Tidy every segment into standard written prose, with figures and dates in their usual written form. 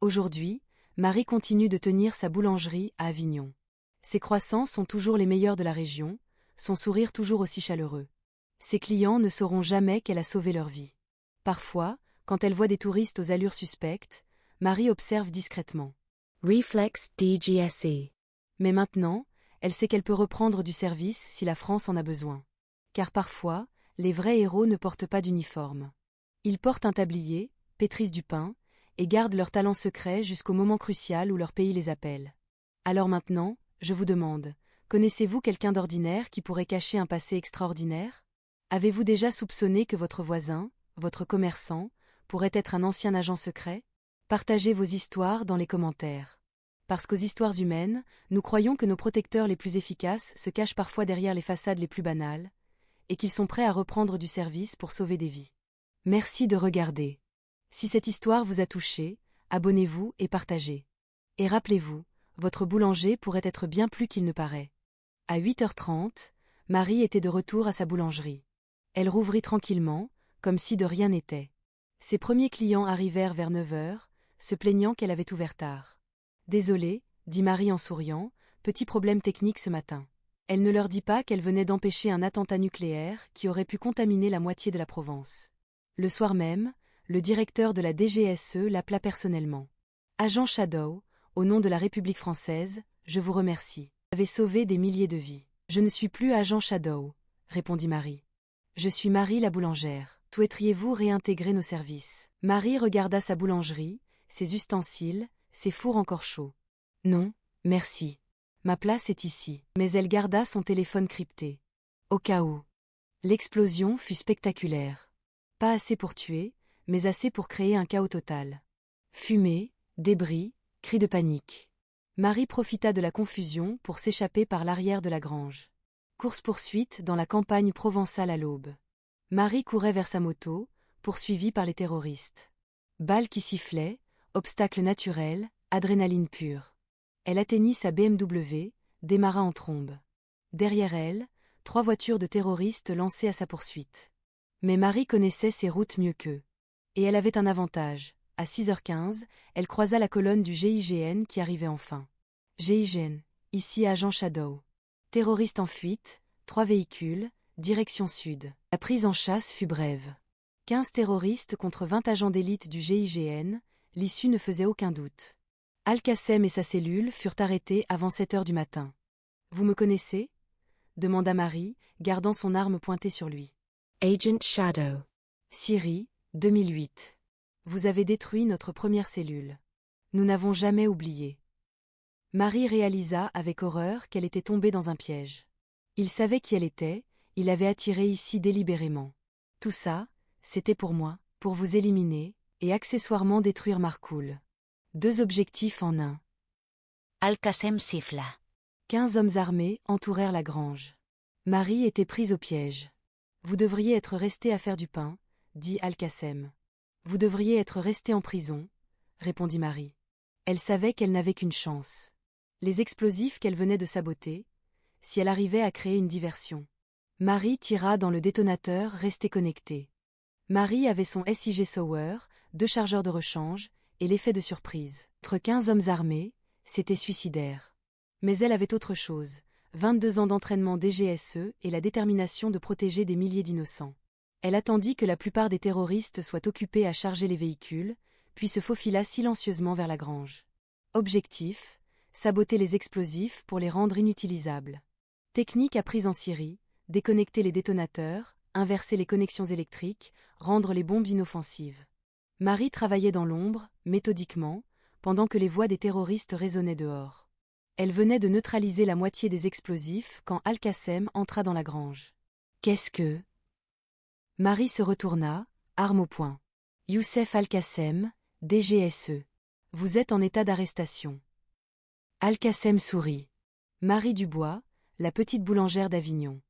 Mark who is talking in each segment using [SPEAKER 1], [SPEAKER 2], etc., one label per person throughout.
[SPEAKER 1] Aujourd'hui, Marie continue de tenir sa boulangerie à Avignon. Ses croissants sont toujours les meilleurs de la région, son sourire toujours aussi chaleureux. Ses clients ne sauront jamais qu'elle a sauvé leur vie. Parfois, quand elle voit des touristes aux allures suspectes, Marie observe discrètement. Reflex DGSE. Mais maintenant, elle sait qu'elle peut reprendre du service si la France en a besoin. Car parfois, les vrais héros ne portent pas d'uniforme. Ils portent un tablier, pétrissent du pain, et gardent leur talent secret jusqu'au moment crucial où leur pays les appelle. Alors maintenant, je vous demande, connaissez-vous quelqu'un d'ordinaire qui pourrait cacher un passé extraordinaire? Avez-vous déjà soupçonné que votre voisin, votre commerçant, pourrait être un ancien agent secret? Partagez vos histoires dans les commentaires. Parce qu'aux histoires humaines, nous croyons que nos protecteurs les plus efficaces se cachent parfois derrière les façades les plus banales, et qu'ils sont prêts à reprendre du service pour sauver des vies. Merci de regarder. Si cette histoire vous a touché, abonnez-vous et partagez. Et rappelez-vous, votre boulanger pourrait être bien plus qu'il ne paraît. À 8h30, Marie était de retour à sa boulangerie. Elle rouvrit tranquillement, comme si de rien n'était. Ses premiers clients arrivèrent vers 9h, se plaignant qu'elle avait ouvert tard. Désolée, dit Marie en souriant, petit problème technique ce matin. Elle ne leur dit pas qu'elle venait d'empêcher un attentat nucléaire qui aurait pu contaminer la moitié de la Provence. Le soir même, le directeur de la DGSE l'appela personnellement. Agent Shadow, au nom de la République française, je vous remercie. Vous avez sauvé des milliers de vies. Je ne suis plus agent Shadow, répondit Marie. Je suis Marie la boulangère. Souhaiteriez-vous réintégrer nos services? Marie regarda sa boulangerie, ses ustensiles, ses fours encore chauds. Non, merci. Ma place est ici. Mais elle garda son téléphone crypté. Au cas où. L'explosion fut spectaculaire. Pas assez pour tuer, mais assez pour créer un chaos total. Fumée, débris, cris de panique. Marie profita de la confusion pour s'échapper par l'arrière de la grange. Course-poursuite dans la campagne provençale à l'aube. Marie courait vers sa moto, poursuivie par les terroristes. Balles qui sifflaient, obstacles naturels, adrénaline pure. Elle atteignit sa BMW, démarra en trombe. Derrière elle, 3 voitures de terroristes lançaient à sa poursuite. Mais Marie connaissait ses routes mieux qu'eux. Et elle avait un avantage. À 6h15, elle croisa la colonne du GIGN qui arrivait enfin. GIGN, ici agent Shadow. Terroristes en fuite, 3 véhicules, direction sud. La prise en chasse fut brève. 15 terroristes contre 20 agents d'élite du GIGN, l'issue ne faisait aucun doute. Al-Qassem et sa cellule furent arrêtés avant 7h du matin. Vous me connaissez? Demanda Marie, gardant son arme pointée sur lui. Agent Shadow. Syrie, 2008. Vous avez détruit notre première cellule. Nous n'avons jamais oublié. Marie réalisa avec horreur qu'elle était tombée dans un piège. Il savait qui elle était, il l'avait attirée ici délibérément. Tout ça, c'était pour moi, pour vous éliminer, et accessoirement détruire Marcoule. 2 objectifs en un.
[SPEAKER 2] Al-Qassem siffla.
[SPEAKER 1] 15 hommes armés entourèrent la grange. Marie était prise au piège. Vous devriez être resté à faire du pain, dit Al-Qassem. Vous devriez être resté en prison, répondit Marie. Elle savait qu'elle n'avait qu'une chance. Les explosifs qu'elle venait de saboter, si elle arrivait à créer une diversion. Marie tira dans le détonateur resté connecté. Marie avait son SIG Sauer, 2 chargeurs de rechange, et l'effet de surprise. Entre 15 hommes armés, c'était suicidaire. Mais elle avait autre chose, 22 ans d'entraînement DGSE et la détermination de protéger des milliers d'innocents. Elle attendit que la plupart des terroristes soient occupés à charger les véhicules, puis se faufila silencieusement vers la grange. Objectif, saboter les explosifs pour les rendre inutilisables. Technique apprise en Syrie, déconnecter les détonateurs, inverser les connexions électriques, rendre les bombes inoffensives. Marie travaillait dans l'ombre, méthodiquement, pendant que les voix des terroristes résonnaient dehors. Elle venait de neutraliser la moitié des explosifs quand Al-Qassem entra dans la grange. Qu'est-ce que... Marie se retourna, arme au poing. Youssef Al-Qassem, DGSE. Vous êtes en état d'arrestation. Al-Qassem sourit. Marie Dubois, la petite boulangère d'Avignon.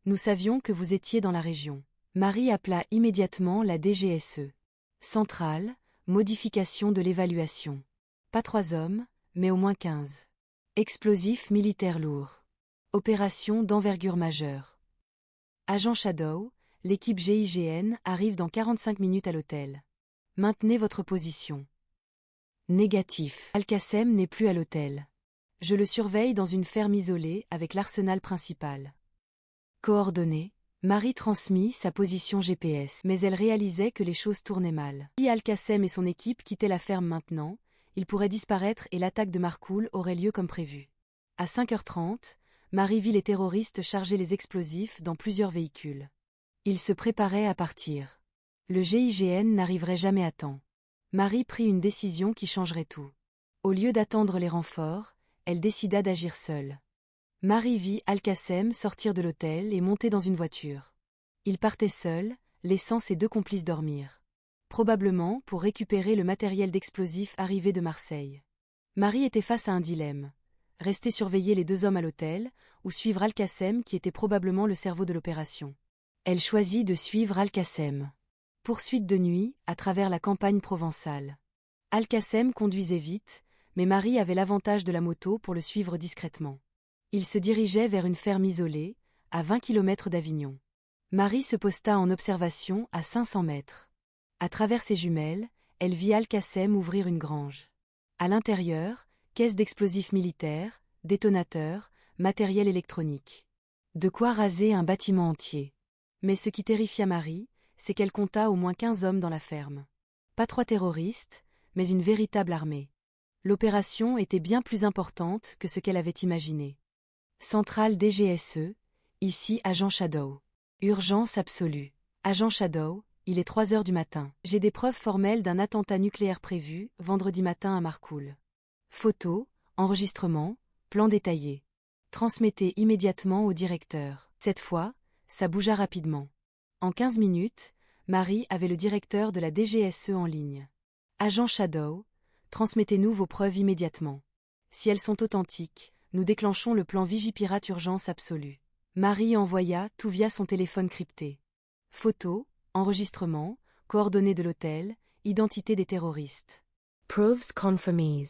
[SPEAKER 1] Nous savions que vous étiez dans la région. Marie appela immédiatement la DGSE. Centrale, modification de l'évaluation. Pas 3 hommes, mais au moins 15. Explosifs militaires lourds. Opération d'envergure majeure. Agent Shadow, l'équipe GIGN arrive dans 45 minutes à l'hôtel. Maintenez votre position. Négatif. Al-Qassem n'est plus à l'hôtel. Je le surveille dans une ferme isolée avec l'arsenal principal. Coordonnées. Marie transmit sa position GPS, mais elle réalisait que les choses tournaient mal. Si Al-Qassem et son équipe quittaient la ferme maintenant, ils pourraient disparaître et l'attaque de Marcoule aurait lieu comme prévu. À 5h30, Marie vit les terroristes charger les explosifs dans plusieurs véhicules. Ils se préparaient à partir. Le GIGN n'arriverait jamais à temps. Marie prit une décision qui changerait tout. Au lieu d'attendre les renforts, elle décida d'agir seule. Marie vit Al-Qassem sortir de l'hôtel et monter dans une voiture. Il partait seul, laissant ses 2 complices dormir. Probablement pour récupérer le matériel d'explosifs arrivé de Marseille. Marie était face à un dilemme. Rester surveiller les 2 hommes à l'hôtel, ou suivre Al-Qassem qui était probablement le cerveau de l'opération. Elle choisit de suivre Al-Qassem. Poursuite de nuit, à travers la campagne provençale. Al-Qassem conduisait vite, mais Marie avait l'avantage de la moto pour le suivre discrètement. Il se dirigeait vers une ferme isolée, à 20 km d'Avignon. Marie se posta en observation à 500 mètres. À travers ses jumelles, elle vit Al-Qassem ouvrir une grange. À l'intérieur, caisse d'explosifs militaires, détonateurs, matériel électronique. De quoi raser un bâtiment entier. Mais ce qui terrifia Marie, c'est qu'elle compta au moins 15 hommes dans la ferme. Pas 3 terroristes, mais une véritable armée. L'opération était bien plus importante que ce qu'elle avait imaginé. Centrale DGSE, ici agent Shadow. Urgence absolue. Agent Shadow, il est 3h du matin. J'ai des preuves formelles d'un attentat nucléaire prévu, vendredi matin à Marcoule. Photos, enregistrements, plan détaillé. Transmettez immédiatement au directeur. Cette fois, ça bougea rapidement. En 15 minutes, Marie avait le directeur de la DGSE en ligne. Agent Shadow, transmettez-nous vos preuves immédiatement. Si elles sont authentiques, nous déclenchons le plan Vigipirate urgence absolue. Marie envoya tout via son téléphone crypté. Photos, enregistrements, coordonnées de l'hôtel, identité des terroristes. Proofs confirmed.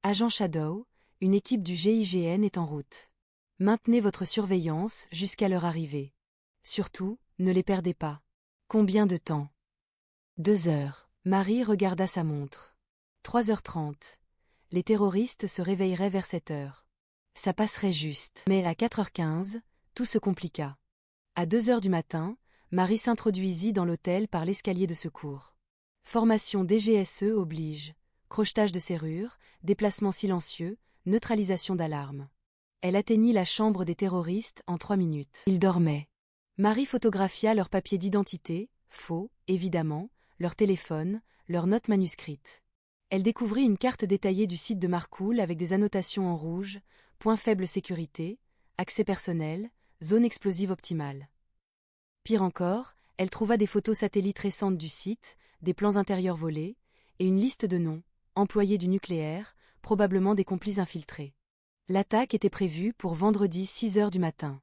[SPEAKER 1] Agent Shadow, une équipe du GIGN est en route. Maintenez votre surveillance jusqu'à leur arrivée. Surtout, ne les perdez pas. Combien de temps? 2 heures. Marie regarda sa montre. 3h30. Les terroristes se réveilleraient vers 7h. Ça passerait juste. Mais à 4h15, tout se compliqua. À 2h du matin, Marie s'introduisit dans l'hôtel par l'escalier de secours. Formation DGSE oblige. Crochetage de serrure, déplacement silencieux, neutralisation d'alarme. Elle atteignit la chambre des terroristes en 3 minutes. Ils dormaient. Marie photographia leurs papiers d'identité, faux, évidemment, leur téléphone, leurs notes manuscrites. Elle découvrit une carte détaillée du site de Marcoule avec des annotations en rouge, point faible sécurité, accès personnel, zone explosive optimale. Pire encore, elle trouva des photos satellites récentes du site, des plans intérieurs volés, et une liste de noms, employés du nucléaire, probablement des complices infiltrés. L'attaque était prévue pour vendredi 6h du matin.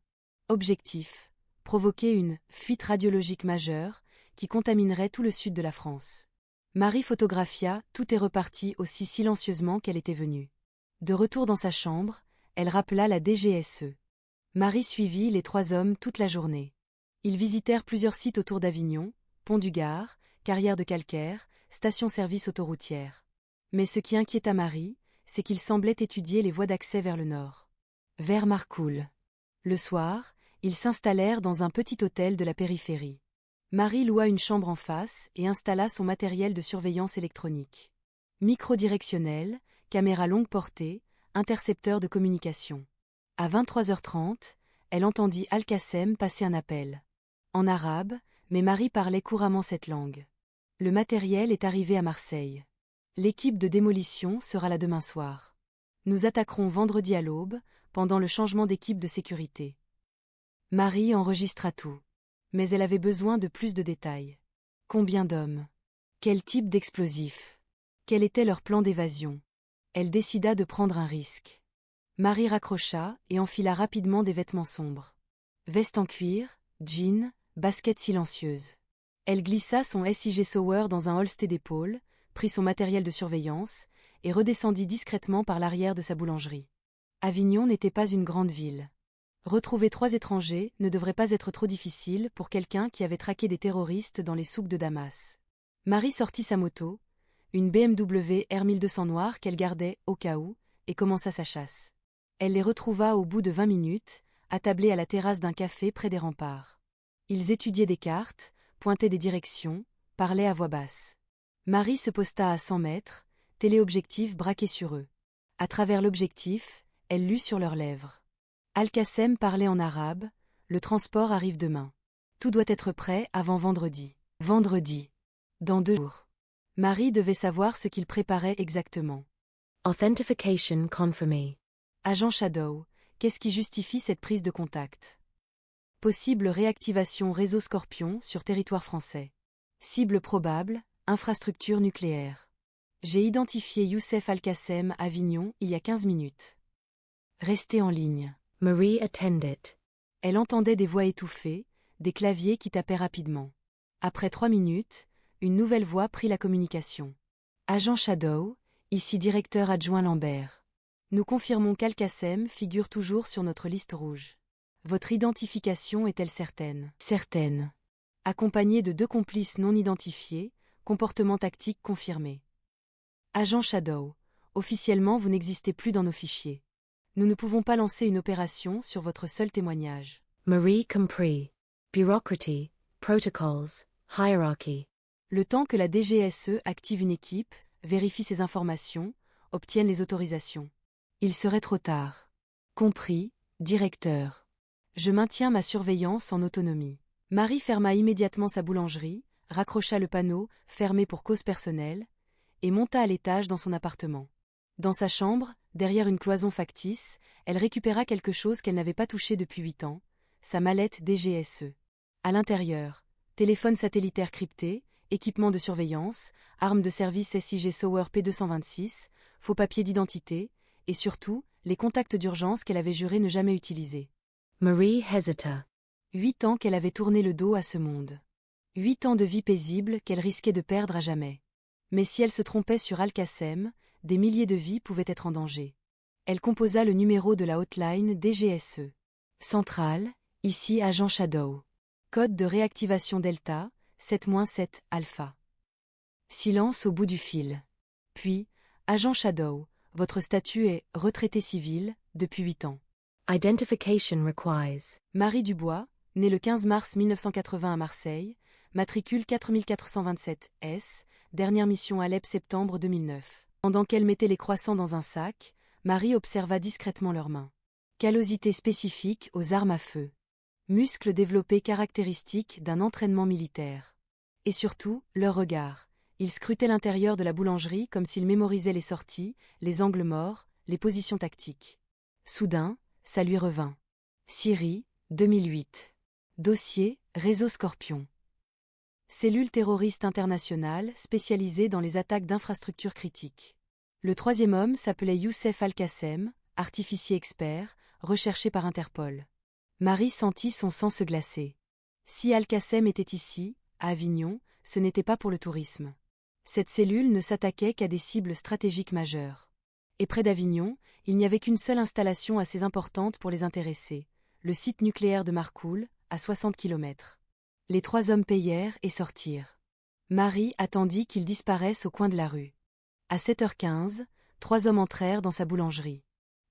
[SPEAKER 1] Objectif: provoquer une fuite radiologique majeure qui contaminerait tout le sud de la France. Marie photographia, tout est reparti aussi silencieusement qu'elle était venue. De retour dans sa chambre, elle rappela la DGSE. Marie suivit les 3 hommes toute la journée. Ils visitèrent plusieurs sites autour d'Avignon, pont du Gard, carrière de calcaire, station-service autoroutière. Mais ce qui inquiéta Marie, c'est qu'ils semblaient étudier les voies d'accès vers le nord. Vers Marcoule. Le soir, ils s'installèrent dans un petit hôtel de la périphérie. Marie loua une chambre en face et installa son matériel de surveillance électronique. Micro directionnel, caméra longue portée, intercepteur de communication. À 23h30, elle entendit Al-Qassem passer un appel. En arabe, mais Marie parlait couramment cette langue. Le matériel est arrivé à Marseille. L'équipe de démolition sera là demain soir. Nous attaquerons vendredi à l'aube, pendant le changement d'équipe de sécurité. Marie enregistra tout. Mais elle avait besoin de plus de détails. Combien d'hommes? Quel type d'explosifs? Quel était leur plan d'évasion? Elle décida de prendre un risque. Marie raccrocha et enfila rapidement des vêtements sombres. Veste en cuir, jean, basket silencieuse. Elle glissa son SIG Sauer dans un holster d'épaule, prit son matériel de surveillance et redescendit discrètement par l'arrière de sa boulangerie. Avignon n'était pas une grande ville. Retrouver 3 étrangers ne devrait pas être trop difficile pour quelqu'un qui avait traqué des terroristes dans les souks de Damas. Marie sortit sa moto, une BMW R1200 noire qu'elle gardait, au cas où, et commença sa chasse. Elle les retrouva au bout de 20 minutes, attablés à la terrasse d'un café près des remparts. Ils étudiaient des cartes, pointaient des directions, parlaient à voix basse. Marie se posta à 100 mètres, téléobjectif braqué sur eux. À travers l'objectif, elle lut sur leurs lèvres. Al-Qassem parlait en arabe, le transport arrive demain. Tout doit être prêt avant vendredi. Vendredi. Dans 2 jours. Marie devait savoir ce qu'il préparait exactement.
[SPEAKER 2] Authentication confirmé.
[SPEAKER 1] Agent Shadow, qu'est-ce qui justifie cette prise de contact? Possible réactivation réseau Scorpion sur territoire français. Cible probable, infrastructure nucléaire. J'ai identifié Youssef Al-Qassem à Avignon il y a 15 minutes. Restez en ligne.
[SPEAKER 2] Marie attended.
[SPEAKER 1] Elle entendait des voix étouffées, des claviers qui tapaient rapidement. Après 3 minutes, une nouvelle voix prit la communication. Agent Shadow, ici directeur adjoint Lambert. Nous confirmons qu'Al-Qassem figure toujours sur notre liste rouge. Votre identification est-elle certaine? Certaine. Accompagnée de 2 complices non identifiés, comportement tactique confirmé. Agent Shadow, officiellement vous n'existez plus dans nos fichiers. Nous ne pouvons pas lancer une opération sur votre seul témoignage.
[SPEAKER 2] Marie compris. Bureaucratie, protocols, hierarchy.
[SPEAKER 1] Le temps que la DGSE active une équipe, vérifie ces informations, obtienne les autorisations. Il serait trop tard. Compris, directeur. Je maintiens ma surveillance en autonomie. Marie ferma immédiatement sa boulangerie, raccrocha le panneau, fermé pour cause personnelle, et monta à l'étage dans son appartement. Dans sa chambre, derrière une cloison factice, elle récupéra quelque chose qu'elle n'avait pas touché depuis 8 ans, sa mallette DGSE. À l'intérieur, téléphone satellitaire crypté, équipement de surveillance, arme de service SIG Sauer P226, faux papiers d'identité, et surtout, les contacts d'urgence qu'elle avait juré ne jamais utiliser.
[SPEAKER 2] Marie hesita.
[SPEAKER 1] 8 ans qu'elle avait tourné le dos à ce monde. 8 ans de vie paisible qu'elle risquait de perdre à jamais. Mais si elle se trompait sur Al-Qassem, des milliers de vies pouvaient être en danger. Elle composa le numéro de la hotline DGSE. Centrale, ici agent Shadow. Code de réactivation Delta, 7-7 Alpha. Silence au bout du fil. Puis, agent Shadow, votre statut est retraité civil depuis 8 ans.
[SPEAKER 2] Identification requires.
[SPEAKER 1] Marie Dubois, née le 15 mars 1980 à Marseille, matricule 4427 S, dernière mission Alep septembre 2009. Pendant qu'elle mettait les croissants dans un sac, Marie observa discrètement leurs mains. Callosité spécifique aux armes à feu. Muscles développés caractéristiques d'un entraînement militaire. Et surtout, leur regard. Ils scrutaient l'intérieur de la boulangerie comme s'ils mémorisaient les sorties, les angles morts, les positions tactiques. Soudain, ça lui revint. Syrie, 2008. Dossier, réseau Scorpion. Cellule terroriste internationale spécialisée dans les attaques d'infrastructures critiques. Le 3e homme s'appelait Youssef Al-Qassem, artificier expert, recherché par Interpol. Marie sentit son sang se glacer. Si Al-Qassem était ici, à Avignon, ce n'était pas pour le tourisme. Cette cellule ne s'attaquait qu'à des cibles stratégiques majeures. Et près d'Avignon, il n'y avait qu'une seule installation assez importante pour les intéresser, le site nucléaire de Marcoule, à 60 km. Les 3 hommes payèrent et sortirent. Marie attendit qu'ils disparaissent au coin de la rue. À 7h15, 3 hommes entrèrent dans sa boulangerie.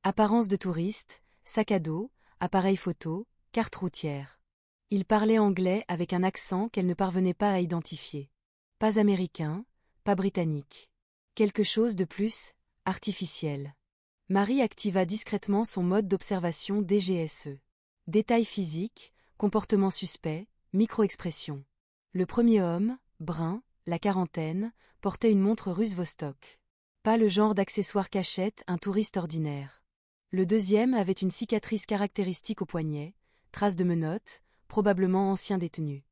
[SPEAKER 1] Apparence de touriste, sac à dos, appareil photo, carte routière. Ils parlaient anglais avec un accent qu'elle ne parvenait pas à identifier. Pas américain, pas britannique. Quelque chose de plus artificiel. Marie activa discrètement son mode d'observation DGSE. Détails physiques, comportement suspect, micro-expression. Le premier homme, brun, la quarantaine, portait une montre russe Vostok. Pas le genre d'accessoire qu'achète un touriste ordinaire. Le deuxième avait une cicatrice caractéristique au poignet, trace de menottes, probablement ancien détenu.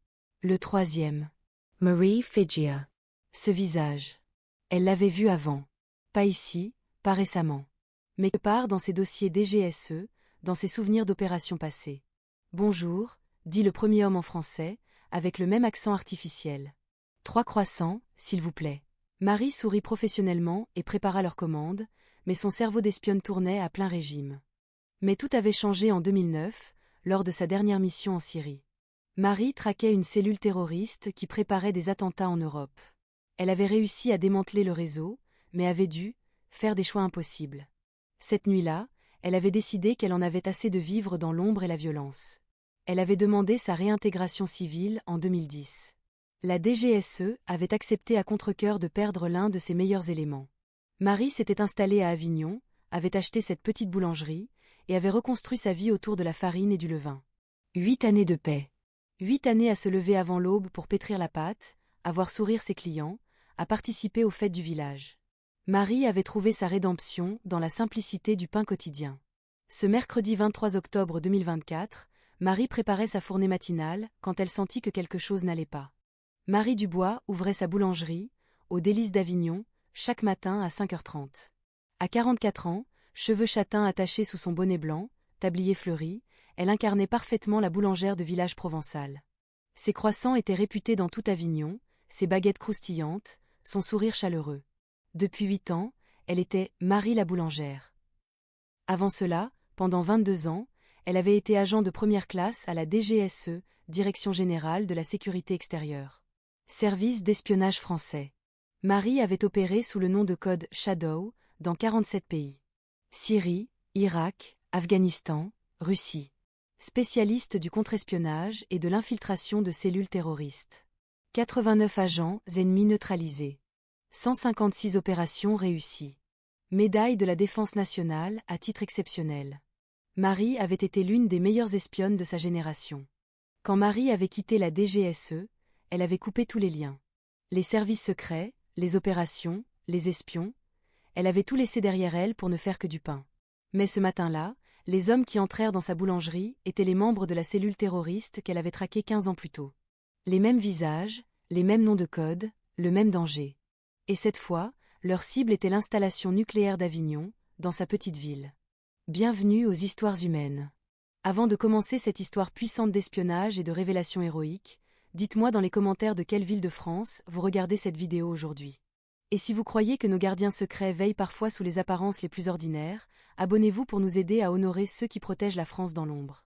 [SPEAKER 1] Le troisième.
[SPEAKER 2] Marie Figia.
[SPEAKER 1] Ce visage. Elle l'avait vu avant. Pas ici, pas récemment. Mais quelque part dans ses dossiers DGSE, dans ses souvenirs d'opérations passées. Bonjour, dit le premier homme en français, avec le même accent artificiel. 3 croissants, s'il vous plaît. Marie sourit professionnellement et prépara leur commande, mais son cerveau d'espionne tournait à plein régime. Mais tout avait changé en 2009, lors de sa dernière mission en Syrie. Marie traquait une cellule terroriste qui préparait des attentats en Europe. Elle avait réussi à démanteler le réseau, mais avait dû faire des choix impossibles. Cette nuit-là, elle avait décidé qu'elle en avait assez de vivre dans l'ombre et la violence. Elle avait demandé sa réintégration civile en 2010. La DGSE avait accepté à contre-cœur de perdre l'un de ses meilleurs éléments. Marie s'était installée à Avignon, avait acheté cette petite boulangerie, et avait reconstruit sa vie autour de la farine et du levain. 8 années de paix. 8 années à se lever avant l'aube pour pétrir la pâte, à voir sourire ses clients, à participer aux fêtes du village. Marie avait trouvé sa rédemption dans la simplicité du pain quotidien. Ce mercredi 23 octobre 2024, Marie préparait sa fournée matinale quand elle sentit que quelque chose n'allait pas. Marie Dubois ouvrait sa boulangerie, aux Délices d'Avignon, chaque matin à 5h30. À 44 ans, cheveux châtains attachés sous son bonnet blanc, tablier fleuri, elle incarnait parfaitement la boulangère de village provençal. Ses croissants étaient réputés dans tout Avignon, ses baguettes croustillantes, son sourire chaleureux. Depuis 8 ans, elle était Marie la boulangère. Avant cela, pendant 22 ans, elle avait été agent de première classe à la DGSE, Direction générale de la sécurité extérieure. Service d'espionnage français. Marie avait opéré sous le nom de code Shadow dans 47 pays. Syrie, Irak, Afghanistan, Russie. Spécialiste du contre-espionnage et de l'infiltration de cellules terroristes. 89 agents ennemis neutralisés. 156 opérations réussies. Médaille de la Défense nationale à titre exceptionnel. Marie avait été l'une des meilleures espionnes de sa génération. Quand Marie avait quitté la DGSE, elle avait coupé tous les liens. Les services secrets, les opérations, les espions, elle avait tout laissé derrière elle pour ne faire que du pain. Mais ce matin-là, les hommes qui entrèrent dans sa boulangerie étaient les membres de la cellule terroriste qu'elle avait traquée 15 ans plus tôt. Les mêmes visages, les mêmes noms de code, le même danger. Et cette fois, leur cible était l'installation nucléaire d'Avignon, dans sa petite ville. Bienvenue aux histoires humaines. Avant de commencer cette histoire puissante d'espionnage et de révélations héroïques, dites-moi dans les commentaires de quelle ville de France vous regardez cette vidéo aujourd'hui. Et si vous croyez que nos gardiens secrets veillent parfois sous les apparences les plus ordinaires, abonnez-vous pour nous aider à honorer ceux qui protègent la France dans l'ombre.